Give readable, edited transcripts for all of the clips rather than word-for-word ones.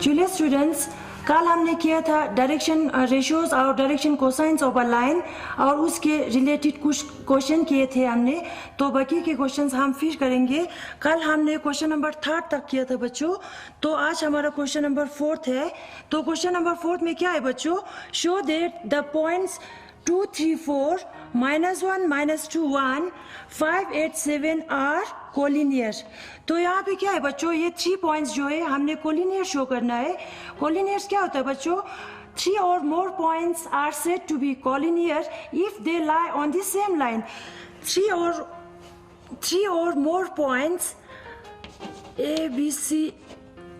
चलिए स्टूडेंट्स, कल हमने किया था डायरेक्शन रेशियोज और direction cosines of a line और उसके रिलेटेड कुछ क्वेश्चन किए थे हमने। तो बाकी के क्वेश्चंस हम फिर करेंगे। कल हमने क्वेश्चन नंबर 3 तक किया था बच्चों, तो आज हमारा क्वेश्चन नंबर 4 है। तो क्वेश्चन नंबर 4 में क्या है बच्चों? Show that the points 2, 3, 4, -1, -2, 1, 5, 8, 7 are collinear. तो यहाँ पे क्या है बच्चों, ये 3 पॉइंट्स जो है हमने कोलिनियर शो करना है। कोलिनियर्स क्या होता है बच्चों? 3 or more points are said to be collinear if they lie on the same line. 3 or more points A, B, C,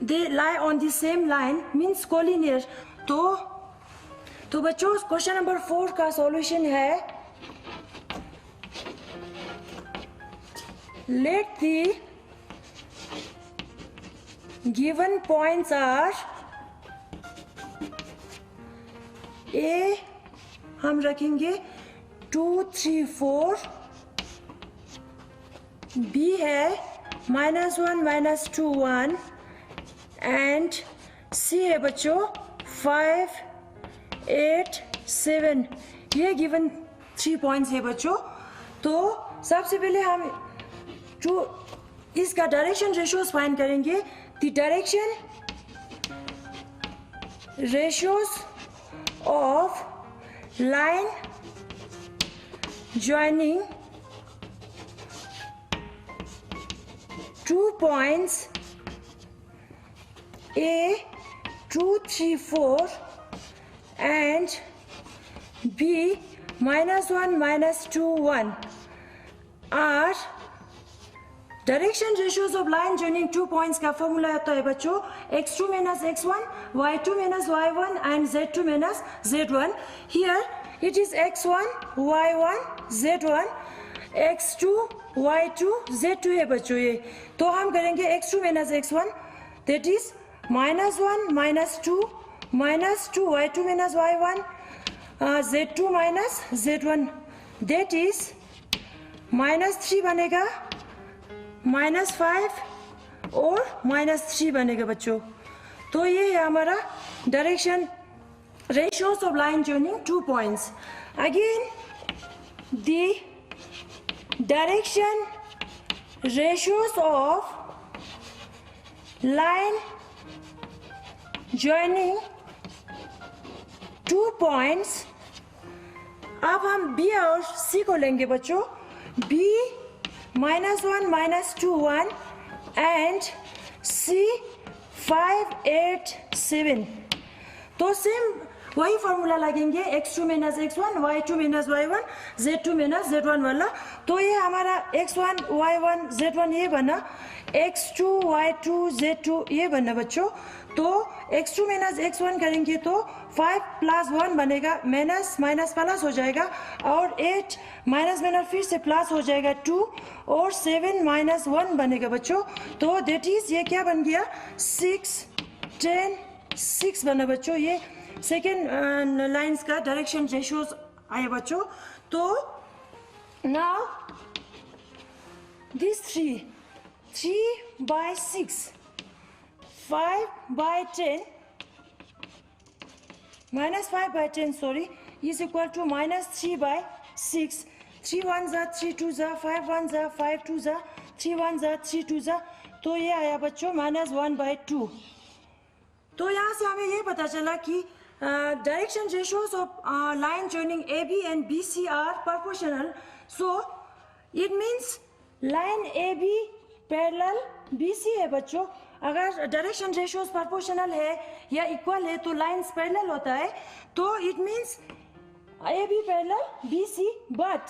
they lie on the same line means collinear. तो बच्चों question number 4 का solution है, let the given points are A हम रखेंगे 2, 3, 4, B है -1, -2, 1 and C है बच्चों 5, 8, 7। ये गिवन 3 पॉइंट्स है बच्चों। तो सबसे पहले हम इसका डायरेक्शन रेशियोज फाइंड करेंगे। The direction ratios of line joining 2 points A 2, 3, 4 and B -1, -2, 1 are direction ratios of line joining 2 points का फॉर्मूला होता है बच्चों x2 - x1, y2 - y1 and z2 - z1। Here it is x1, y1, z1, x2, y2, z2 है बच्चों ये। तो हम करेंगे x2 - x1 that is -1, -2, -2 y2 - y1, z2 - z1 that is -3 बनेगा, -5 और -3 बनेगा बच्चों। तो ये है हमारा direction ratios of line joining 2 points. Again, the direction ratios of line joining 2 points. अब हम B और C को लेंगे बच्चों। B -1, -2, 1 and C 5, 8, 7। तो सेम वही फॉर्मूला लगेंगे x2 - x1, y2 - y1, z2 - z1 वाला। तो ये हमारा x1, y1, z1 ये बना, x2, y2, z2 ये बना बच्चों। तो x2 - x1 करेंगे तो 5 + 1 बनेगा, माइनस प्लस हो जाएगा और 8 माइनस फिर से प्लस हो जाएगा 2 और 7 -1 बनेगा बच्चों। तो दैट इज ये क्या बन गया 6, 10, 6 बना बच्चों। ये सेकेंड लाइन्स का डायरेक्शन रेशियोज आए बच्चों। तो now this 3/6, 5/10 -5/10 sorry is equal to -3/6। 3 1s are 3 2s are 5 1s are 5 2s are 3 1s are 3 2s are। तो ये आया बच्चों -1/2। तो यहाँ से हमें ये पता चला कि direction ratios of line joining AB and BC are proportional. So it means line AB parallel BC है बच्चों। अगर डायरेक्शन रेशियोज प्रोपोर्शनल है या इक्वल है तो लाइन्स पैरेलल होता है। तो it means AB parallel BC but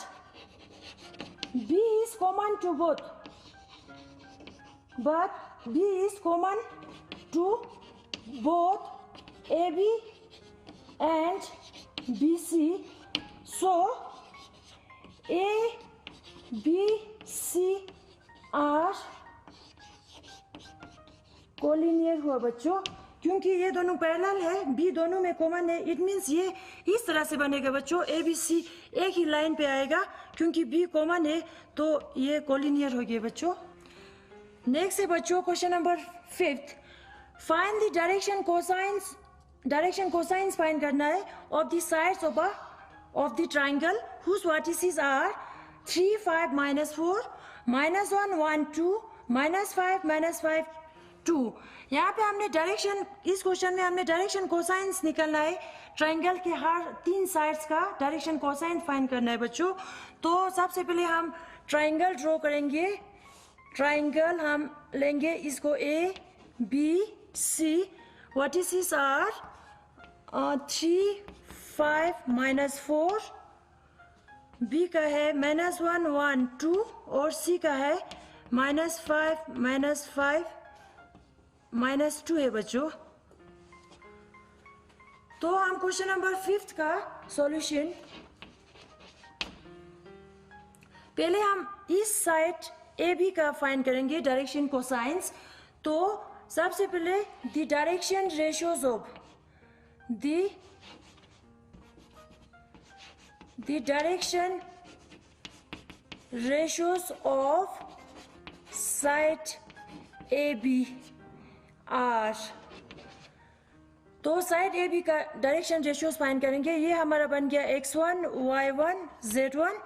B is common to both, AB and BC. So A, B, C are collinear हुआ बच्चों, क्योंकि ये दोनों पैरेलल है, B दोनों में कॉमन है। इट मीन्स ये इस तरह से बनेगा बच्चों, ABC एक ही लाइन पे आएगा क्योंकि B कॉमन है, तो ये कोलिनियर हो गया बच्चों। नेक्स्ट है बच्चों question number 5। Find the direction cosines find करना है of the sides of the triangle whose vertices are 3 5 -4 -1 1 2 -5 -5 2। यहाँ पे हमने डायरेक्शन, इस क्वेश्चन में हमने डायरेक्शन कोसाइंस निकालना है, ट्राइंगल के हर 3 साइड्स का डायरेक्शन कोसाइंस फाइंड करना है बच्चों। तो सबसे पहले हम ट्राइंगल ड्रॉ करेंगे। ट्राइंगल हम लेंगे इसको A B C, vertices are 3 5 -4, B का है -1 1 2 और C का है -5 -5 -2 है बच्चों। तो हम क्वेश्चन नंबर 5 का सॉल्यूशन, पहले हम इस साइड ए बी का फाइंड करेंगे डायरेक्शन कोसाइंस। तो सबसे पहले the direction ratios of the direction ratios of side AB are, तो साइड ए बी का डायरेक्शन रेशियोज फाइंड करेंगे। ये हमारा बन गया x1 y1 z1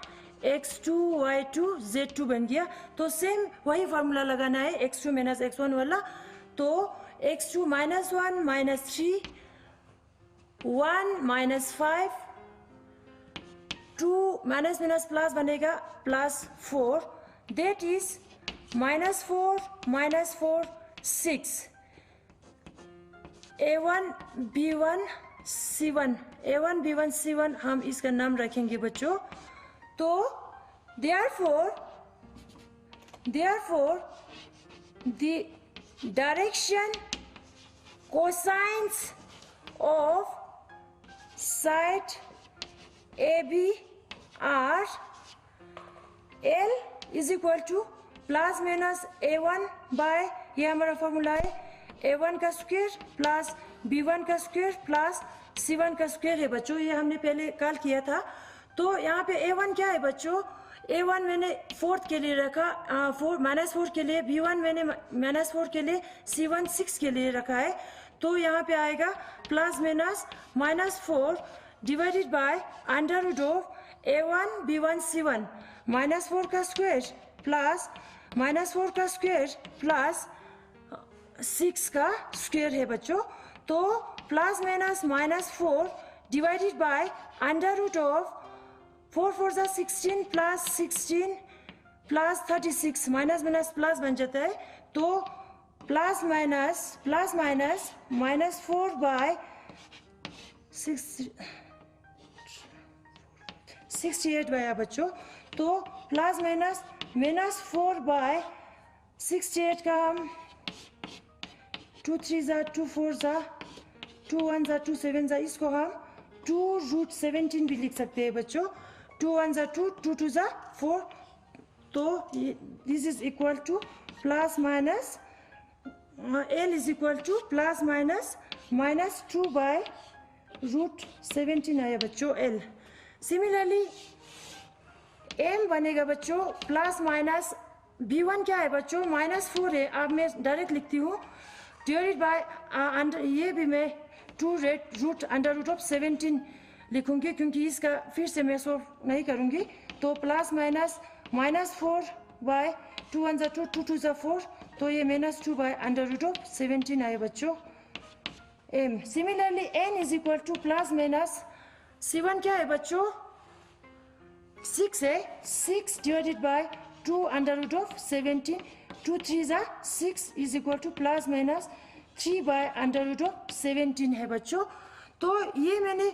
x2 y2 z2 बन गया। तो सेम वही फार्मूला लगाना है x2 माइनस x1 वाला। तो x2 -1 -3 1 -5 2 माइनस माइनस प्लस बनेगा +4, that is -4 -4 6। A1 B1 C1, A1 B1 C1 हम इसका नाम रखेंगे बच्चों। तो therefore the direction cosines of side AB are L is equal to plus minus A1 by, ये हमारा फॉर्मूला है, A1 का स्क्वायर प्लस B1 का स्क्वायर प्लस C1 का स्क्वायर है बच्चों। ये हमने पहले कल किया था। तो यहाँ पे A1 क्या है बच्चों? A1 मैंने 4 के लिए रखा, -4 के लिए, B1 मैंने -4 के लिए, C1 6 के लिए रखा है। तो यहाँ पे आएगा plus minus -4 divided by under root of A1 B1 C1, -4 का स्क्वायर प्लस -4 का स्क्वायर प्लस 6 का स्क्वायर है बच्चों। तो plus minus -4 divided by under root of 4 4 जा 16 plus 16 plus 36, minus minus plus बन जाता है। तो प्लस माइनस -4 बाय 68 आया बच्चों। तो प्लस माइनस -4 बाय 68 का हम 2 3 जा 2 4 जा 2 1 जा 2 7 जा, इसको हम 2√17 भी लिख सकते हैं बच्चों। 2 1 जा 2 2 2 जा 4। तो this is equal to plus minus L is equal to plus minus -2 by √17 आया बच्चों L। सिमिलरली M बनेगा बच्चों प्लस माइनस B1 क्या है बच्चों? -4 है। अब मैं डायरेक्ट लिखती हूँ, डिवाइडेड बाय ये भी मैं 2√17 लिखूंगी, क्योंकि इसका फिर से मैं सॉल्व नहीं करूंगी। तो प्लस माइनस -4 बाय 2 1 जा 2 2 2 जा 4। तो ये -2 बाय √17 आए बच्चों M। Similarly N is equal to plus minus C1 क्या है बच्चों? 6 है, 6 डिवाइडेड बाय 2 √17, 2 3 जा 6 is equal to plus minus 3 by √17 है बच्चों। तो ये मैंने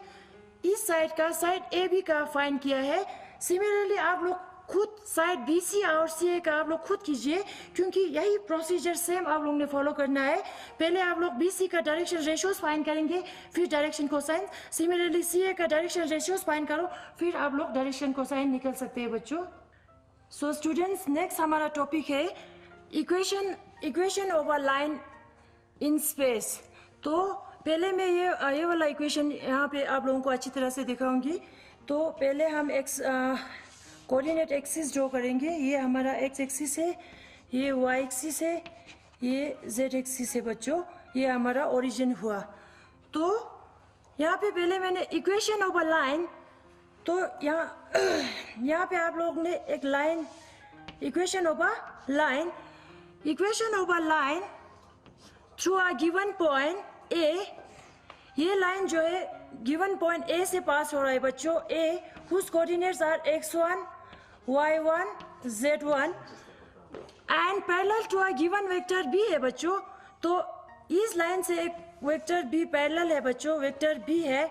इस साइड का, साइड ए बी का फाइंड किया है। सिमिलरली आप लोग खुद साइड बी सी और सी ए का आप लोग खुद कीजिए, क्योंकि यही प्रोसीजर सेम आप लोग ने फॉलो करना है। पहले आप लोग बी सी का डायरेक्शन रेशियोज फाइंड करेंगे, फिर डायरेक्शन कोसाइन। सिमिलरली सी ए का डायरेक्शन रेशियोज फाइंड करो, फिर आप लोग डायरेक्शन कोसाइन निकल सकते हैं बच्चों। सो स्टूडेंट्स, नेक्स्ट हमारा टॉपिक है equation of a line in space. तो पहले मैं ये वाला इक्वेशन यहाँ पे आप लोगों को अच्छी तरह से दिखाऊंगी। तो पहले हम कोऑर्डिनेट एक्सिस ड्रॉ करेंगे। ये हमारा x एक्सिस है, ये y एक्सिस है, ये z एक्सिस है बच्चों। ये हमारा ओरिजिन हुआ। तो यहाँ पे पहले मैंने इक्वेशन ऑफ अ लाइन, तो यहाँ पे आप लोग ने एक line, equation of a line through a given point ए, ये लाइन जो है गिवन पॉइंट ए से पास हो रहा है बच्चों, a whose coordinates are x1 y1 z1 and parallel to a given vector b है बच्चों। तो इस लाइन से एक वेक्टर b पैरेलल है बच्चों, वेक्टर b है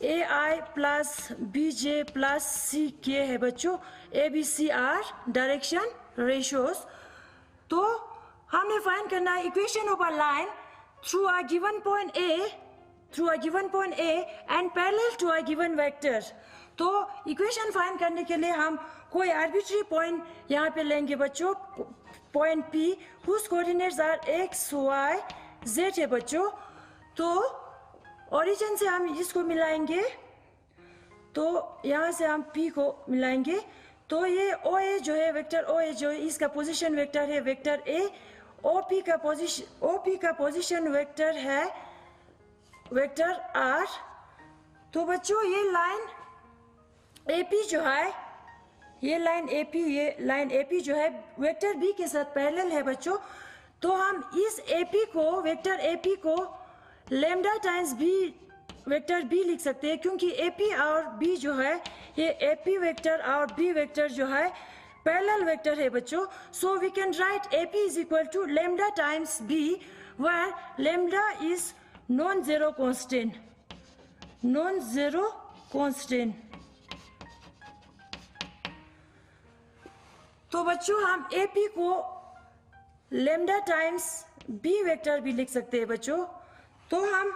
ai plus bj plus ck है बच्चों। a b c are direction ratios. तो हमने फाइंड करना है equation of a line through a given point A and parallel to a given vector. तो इक्वेशन फाइंड करने के लिए हम कोई आर्बिट्री पॉइंट यहाँ पे लेंगे बच्चों, point P whose coordinates are x, y, z है बच्चों। तो ओरिजिन से हम इसको मिलाएंगे, तो यहाँ से हम P को मिलाएंगे। तो ये OA जो है, वेक्टर OA जो है, इसका पोजीशन वेक्टर है वेक्टर A। OP का पोजीशन वेक्टर है वेक्टर R। तो बच्चों ये लाइन AP जो है, ये लाइन AP जो है वेक्टर B के साथ पैरेलल है बच्चों। तो हम इस AP को, वेक्टर AP को lambda times B, vector B लिख सकते हैं, क्योंकि AP और B जो है, ये AP वेक्टर और B वेक्टर जो है पैरेलल वेक्टर है बच्चों। So we can write AP is equal to lambda times B, where lambda is non zero constant. तो बच्चों हम AP को लैम्डा टाइम्स B वेक्टर भी लिख सकते हैं बच्चों। तो हम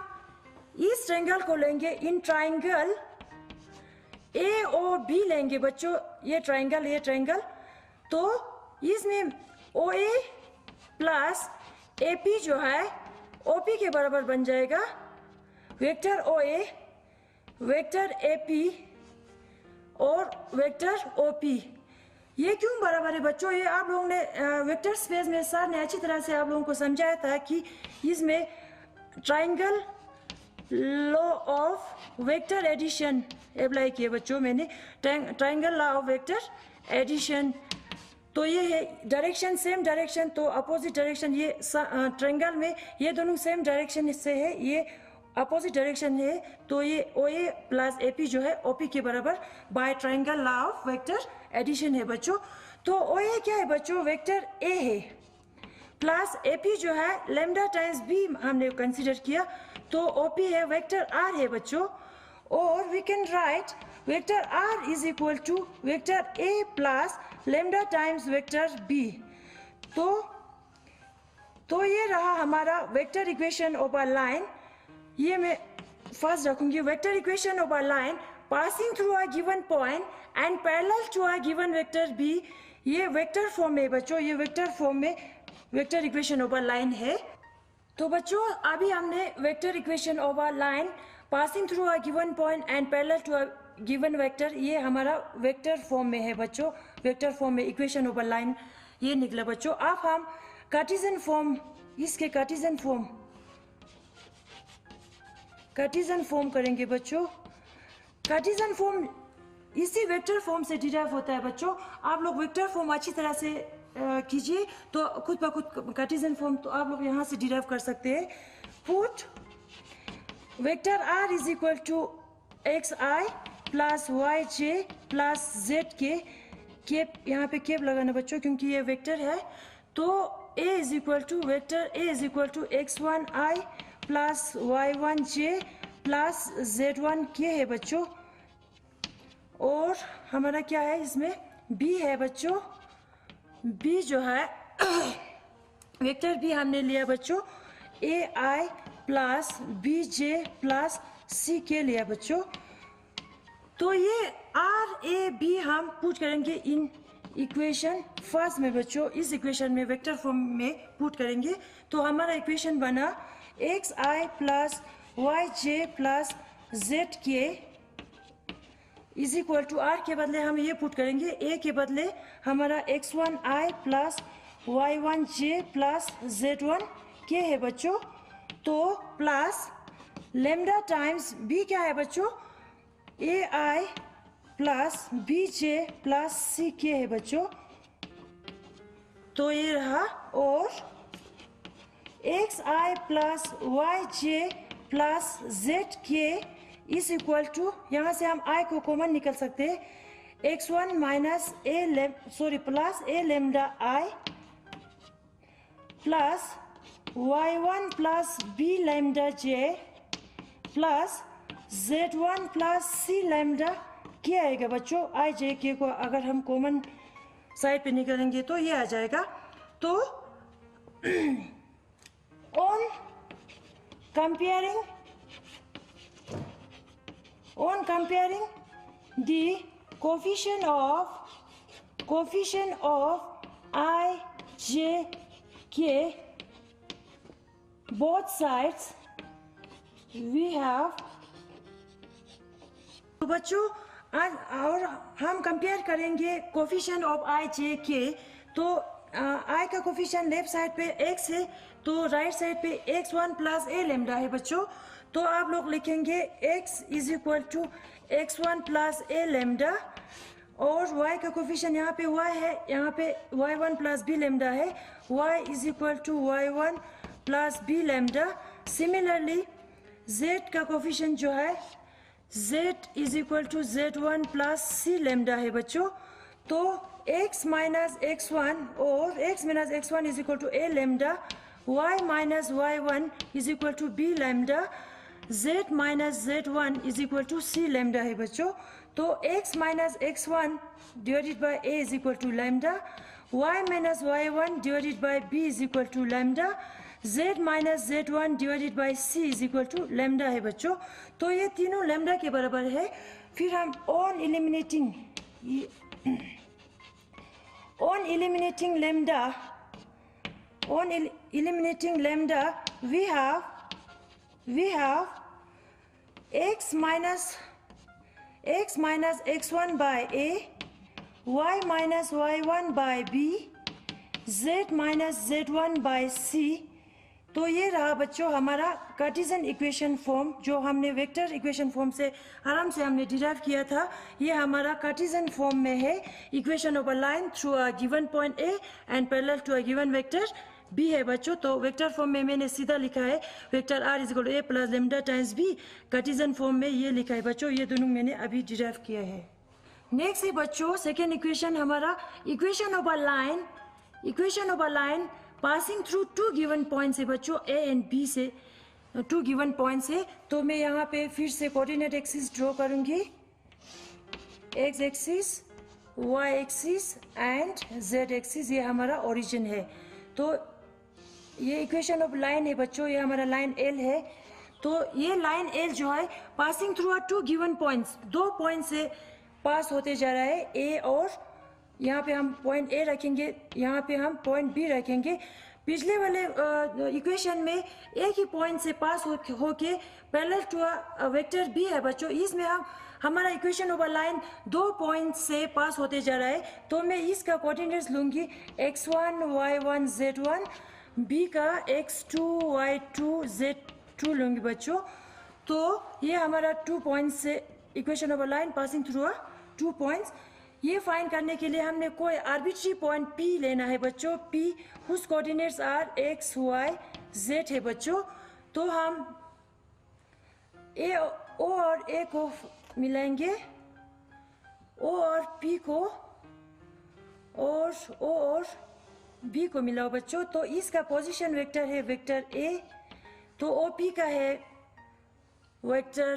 इस ट्रायंगल को लेंगे, इन ट्रायंगल AOB लेंगे बच्चों, ये ट्रायंगल। तो इसमें OA प्लस AP जो है OP के बराबर बन जाएगा। वेक्टर OA, वेक्टर AP और वेक्टर OP, ये क्यों बराबर है बच्चों? ये आप लोगों ने वेक्टर स्पेस में सर ने अच्छी तरह से आप लोगों को समझाया था कि इसमें triangle law of vector addition apply किए बच्चों मैंने, triangle law of vector addition. तो ये है डायरेक्शन, सेम डायरेक्शन, तो अपोजिट डायरेक्शन, ये ट्रायंगल में ये दोनों सेम डायरेक्शन से है, ये अपोजिट डायरेक्शन है। तो ये OA प्लस AP जो है OP के बराबर by triangle law of vector addition है बच्चों। तो OA क्या है बच्चों? वेक्टर A है, प्लस AP जो है लैम्डा टाइम्स B हमने कंसीडर किया, तो OP है वेक्टर R है बच्चों। और we can write vector R is equal to vector A plus lambda times vector B। तो ये रहा हमारा vector equation of a line. ये मैं फर्स्ट रखूंगी, vector equation of a line passing through a given point and parallel to a given vector B। ये vector form में बच्चों, ये वेक्टर फॉर्म में vector equation of a line है। तो बच्चों अभी हमने vector equation of a line passing through a given point and parallel to a given vector, ये हमारा वेक्टर फॉर्म में है बच्चों, वेक्टर फॉर्म में इक्वेशन ऑफ अ लाइन ये निकला बच्चों। अब हम कार्टेशियन फॉर्म, इसके कार्टेशियन फॉर्म करेंगे बच्चों। कार्टेशियन फॉर्म इसी वेक्टर फॉर्म से डिराइव होता है बच्चों। आप लोग वेक्टर फॉर्म अच्छी तरह से कीजिए तो खुद ब खुद कार्टेशियन फॉर्म तो आप लोग यहाँ से डिराइव कर सकते हैं। Put vector R is equal to xi plus yj plus zk, cap यहाँ पे केप लगाना बच्चों क्योंकि ये वेक्टर है। तो A is equal to vector A is equal to x1i plus y1j plus z1k है बच्चों। और हमारा क्या है इसमें B है बच्चों, B जो है वेक्टर B हमने लिया बच्चों AI plus BJ plus CK लिया बच्चों। तो ये RAB हम पुट करेंगे इन इक्वेशन फर्स्ट में बच्चों, इस इक्वेशन में वेक्टर फॉर्म में पुट करेंगे। तो हमारा इक्वेशन बना xi plus yj plus zk is equal to R के बदले हम ये पुट करेंगे, A के बदले हमारा x1i plus y1j plus z1 के है बच्चों, तो प्लस लेमडा टाइम्स बी क्या है बच्चों, ए आई प्लस बी जे प्लस सी के है बच्चों। तो ये रहा, और एक्स आई प्लस वाई जे प्लस जेड के इज इक्वल टू, यहाँ से हम आई को कॉमन निकल सकते हैं, x1 minus plus A lambda I plus y1 plus B lambda J plus z1 plus C lambda क्या आएगा बच्चों, आई जे के को अगर हम कॉमन साइड पे निकलेंगे तो ये आ जाएगा। तो on comparing the coefficient of I, J, K, both sides we have। तो बच्चों आज और हम कंपेयर करेंगे कोफिशिएंट ऑफ आई जे के। तो आई का कोफिशिएंट लेफ्ट साइड पे x है, तो राइट साइड पे x1 प्लस ए लेमडा है बच्चों। तो आप लोग लिखेंगे x is equal to x1 plus A lambda, और y का कोफिशिएंट यहाँ पे y है, यहाँ पे y1 प्लस बी लेमडा है, y is equal to y1 plus B lambda. Similarly z का कोफिशिएंट जो है z is equal to z1 plus C lambda है बच्चों। तो x माइनस x1 और x minus x1 is equal to A lambda, y minus y1 is equal to B lambda, z minus z1 is equal to C lambda है बच्चों। तो x minus x1 divided by a is equal to lambda, y minus y1 divided by b is equal to lambda, z minus z1 divided by c is equal to lambda है बच्चों। तो ये तीनों lambda के बराबर है। फिर हम on eliminating lambda we have x minus x1 by a, y minus y1 by b, z minus z1 by c। तो ये रहा बच्चों हमारा कार्टेशियन इक्वेशन फॉर्म, जो हमने वेक्टर इक्वेशन फॉर्म से आराम से हमने डिराइव किया था। ये हमारा कार्टेशियन फॉर्म में है, equation of a line through a given point A and parallel to a given vector B है बच्चों। तो वेक्टर फॉर्म में मैंने सीधा लिखा है vector R is equal to A plus lambda times B, Cartesian form में ये लिखा है बच्चों। ये दोनों मैंने अभी डिराइव किया है। नेक्स्ट है बच्चों सेकेंड इक्वेशन हमारा, equation of a line passing through two given points है बच्चों, ए एंड बी से टू गिवन पॉइंट्स है। तो मैं यहाँ पे फिर से कोऑर्डिनेट एक्सिस ड्रॉ करूंगी, X axis, Y axis and Z axis. ये हमारा ओरिजिन है। तो ये इक्वेशन ऑफ लाइन है बच्चों, ये हमारा लाइन एल है। तो ये लाइन एल जो है passing through are two given points, दो पॉइंट से पास होते जा रहा है, ए और यहाँ पे हम पॉइंट ए रखेंगे, यहाँ पे हम पॉइंट बी रखेंगे। पिछले वाले इक्वेशन में एक ही पॉइंट से पास होके पैरेलल टू वेक्टर बी है बच्चों। इसमें हम हमारा इक्वेशन ऑफ अ लाइन दो पॉइंट से पास होते जा रहा है। तो मैं इसका कोऑर्डिनेट्स लूंगी x1 y1 z1, बी का x2 y2 z2 लूंगी बच्चों। तो ये हमारा 2 पॉइंट से equation of a line passing through a 2 points. ये फाइंड करने के लिए हमने कोई आर्बिट्री पॉइंट P लेना है बच्चों, P whose coordinates are x y z है बच्चों। तो हम O और A को मिलाएंगे, O और P को, और O और B को मिलाओ बच्चों। तो इसका पोजीशन वेक्टर है वेक्टर A, तो OP का है वेक्टर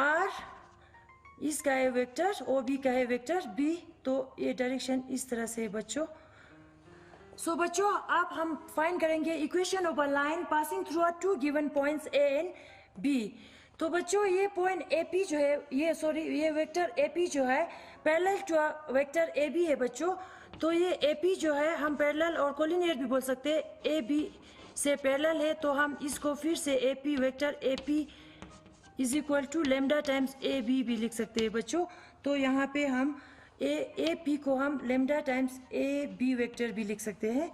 R, इसका है वेक्टर OB का है वेक्टर B। तो ये डायरेक्शन इस तरह से है बच्चों। सो बच्चों अब हम फाइंड करेंगे equation of a line passing through are two given points A and B। तो बच्चों ये पॉइंट AP जो है, ये वेक्टर AP जो है पैरेलल टू वेक्टर AB है बच्चों। तो ये AP जो है हम पैरेलल और कोलिनियर भी बोल सकते हैं, AB से पैरेलल है। तो हम इसको फिर से AP vector AP is equal to lambda times A B भी लिख सकते हैं बच्चों। तो यहाँ पे हम ए पी को हम lambda times A B vector भी लिख सकते हैं।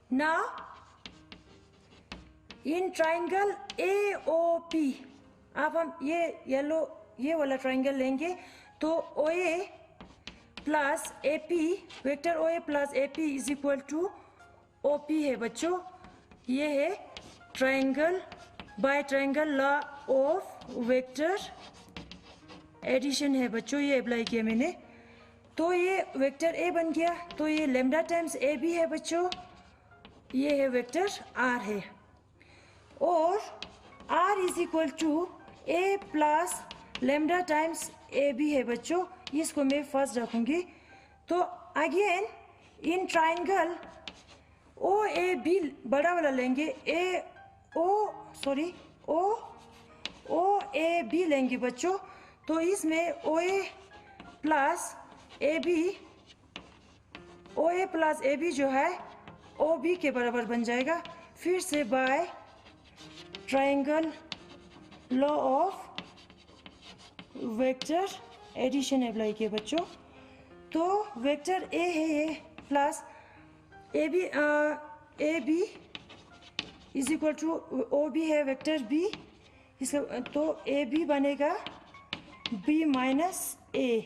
नाउ इन ट्राइंगल AOP, अब हम ये वाला ट्राइंगल लेंगे तो OA plus AP, vector OA plus AP is equal to OP है बच्चों। ये है triangle by triangle law of vector addition है बच्चों, ये अप्लाई किया मैंने। तो ये वेक्टर A बन गया, तो ये लेमडा टाइम्स AB है बच्चों, ये है वेक्टर R है। और R is equal to A plus lambda times AB है बच्चों, इसको मैं फर्स्ट रखूंगी। तो अगेन इन ट्राइंगल OAB बड़ा वाला लेंगे, OAB लेंगे बच्चों। तो इसमें OA प्लस AB जो है OB के बराबर बन जाएगा। फिर से by triangle law of vector addition apply किया बच्चों। तो वेक्टर A है ये plus AB is equal to OB है वेक्टर B, इसका तो AB बनेगा B माइनस A।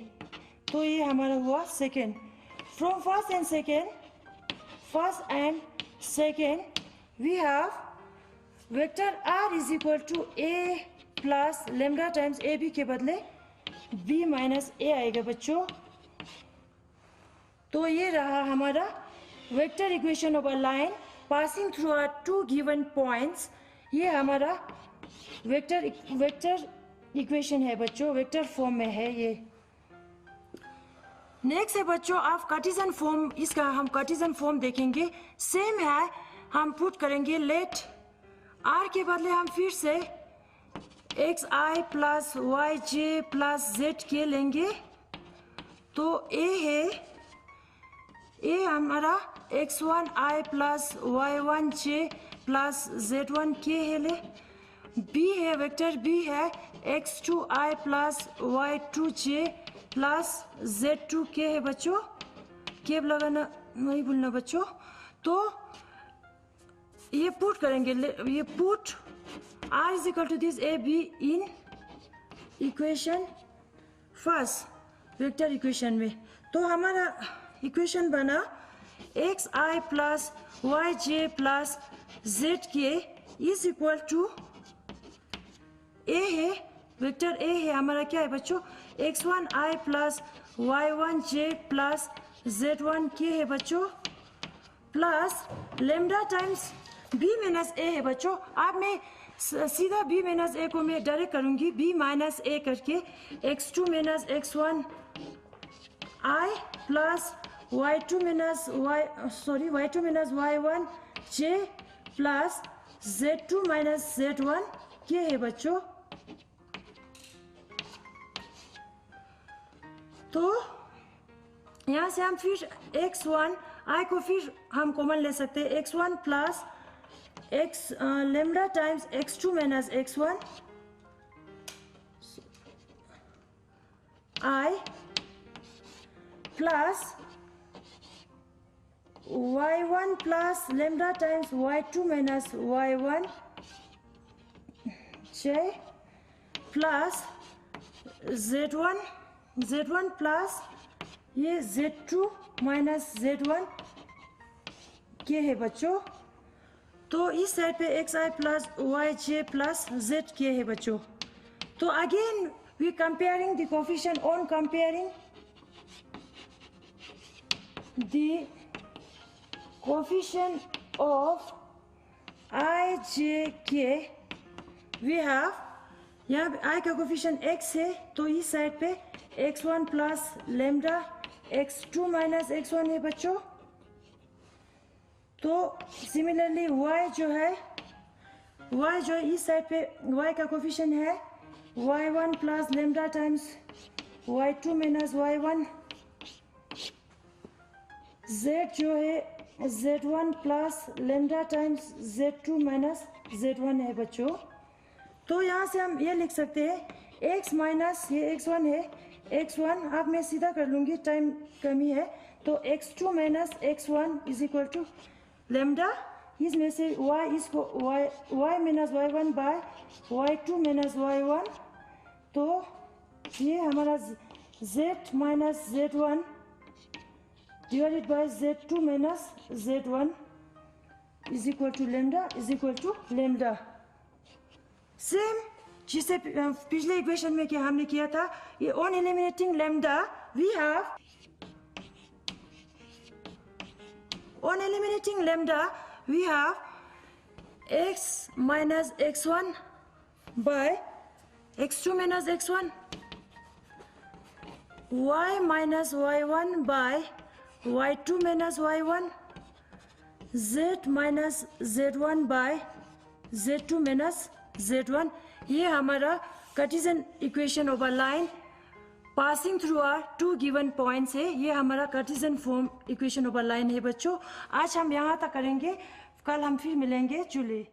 तो ये हमारा हुआ second. From first and second we have vector R is equal to A plus lambda times AB के बदले B माइनस A आएगा बच्चों। तो ये रहा हमारा vector equation of a line passing through are two given points. ये हमारा वेक्टर इक्वेशन है बच्चों, वेक्टर फॉर्म में है ये। नेक्स्ट है बच्चों आप कार्टेशियन फॉर्म, इसका हम कार्टेशियन फॉर्म देखेंगे। सेम है, हम पुट करेंगे लेट R के बदले हम फिर से xi plus yj plus zk लेंगे। तो A हमारा x1i plus y1j plus z1k है ले। B है वेक्टर B है x2i plus y2j plus z2k है बच्चों, केब लगाना नहीं भूलना बच्चों। तो ये पुट करेंगे, ये put R is equal to this A B in equation first vector equation में। तो हमारा इक्वेशन बना xi plus yj plus zk is equal to A है वेक्टर A है हमारा क्या है बच्चों x1i plus y1j plus z1k है बच्चों, plus lambda times B minus A है बच्चों। अब मैं सीधा B माइनस A को मैं डायरेक्ट करूंगी, B माइनस A करके x2 minus x1 I plus y2 minus y1 j plus z2 minus z1 के है बच्चों। तो यहाँ से हम फिर x1 I को फिर हम कॉमन ले सकते हैं, x1 plus x lambda times x2 minus x1 I plus y1 plus lambda times y2 minus y1 j plus z1 plus ये z2 माइनस z1 के है बच्चों। तो इस साइड पे xi plus yj plus z K है बच्चों। तो again we comparing the coefficient, on comparing the coefficient of I j k we have, यहाँ पे I का कोफिशिएंट x है तो इस साइड पे x1 plus lambda x2 minus x1 है बच्चों। तो सिमिलरली y जो है इस साइड पे y का कोफिशिएंट है y1 plus lambda times y2 minus y1, z जो है z1 plus lambda times z2 minus z1 है बच्चों। तो यहाँ से हम ये लिख सकते हैं x माइनस ये x1 है, x1 अब मैं सीधा कर लूँगी, टाइम कमी है। तो x2 minus x1 is equal to lambda इसमें से y इसको y minus y1 bye y2 minus y1, तो ये हमारा z minus z1 divided by z2 minus z1 is equal to lambda. Same जिसे पिछले इक्वेशन में क्या हमने किया था, ये on eliminating lambda we have on eliminating lambda we have x minus x1 by x2 minus x1, y minus y1 by y2 minus y1, z minus z1 by z2 minus z1। ये हमारा Cartesian equation over line passing through are two given points है। ये हमारा Cartesian form equation over line है बच्चों। आज हम यहाँ तक करेंगे, कल हम फिर मिलेंगे। जुली।